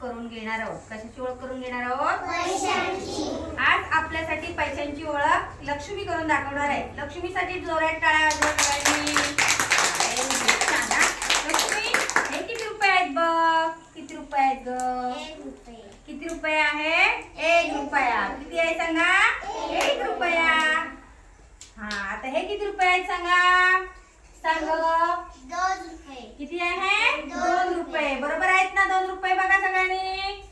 करून घेणार आहोत. कशाची ओळख करून घेणार आहोत? पैशांची. आज आपल्यासाठी पैशांची ओळख लक्ष्मी करून दाखवणार आहे. लक्ष्मीसाठी जोरात टाळ्या वाजवा सगळ्यांनी. लक्ष्मी, हे किती रुपये आहेत बघ? किती रुपये आहेत ग? 1 रुपये. किती रुपये आहे? 1 रुपया. किती आहे सांगा? 1 रुपया. हा, आता हे किती रुपये आहेत सांगा? सांग. 2 रुपये. किती आहे? 2 रुपये. बरोबर आहेत ना 2 रुपये? बघा सगळ्यांनी,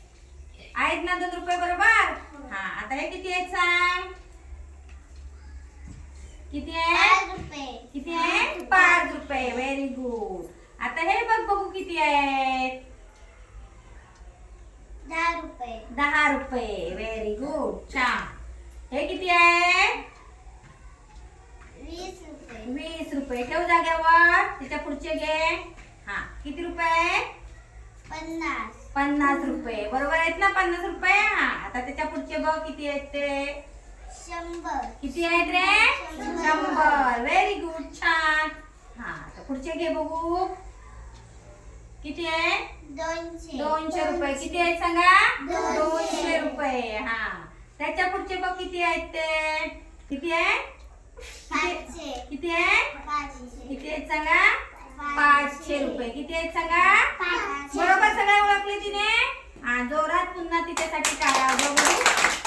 आहेत ना 2 रुपये बरोबर? हा, आता हे किती आहेत सांग? किती आहे? 5 रुपये. किती आहे? 5 रुपये. Very good. आता हे बघू किती आहेत? 10 रुपये. 10 रुपये. व्हेरी गुड, छान. हे किती आहे? 20 रुपये. 20 रुपये. ठेव जाग्यावर. त्याच्या पुढचे घे. हा, किती रुपये? 50. 50 रुपये. बरोबर आहेत ना 50 रुपये? हा, आता त्याच्या पुढचे बघ किती आहेत ते? 100. किती आहेत रे? 100. व्हेरी गुड, छान. हा, आता पुढचे घे बघू. किती आहे? 200. 200 रुपये. किती आहेत सांगा? 200. 200 रुपये. हा, त्याच्या पुढचे बघ किती आहेत ते? किती आहे? 500. किती आहे? 500. किती आहेत सांगा? 500 रुपये. किती आहेत सांगा? 500. बरोबर सगळे ओळखले तिने? हा, जोरात पुन्हा तिच्यासाठी टाळ्या वाजवा बघू.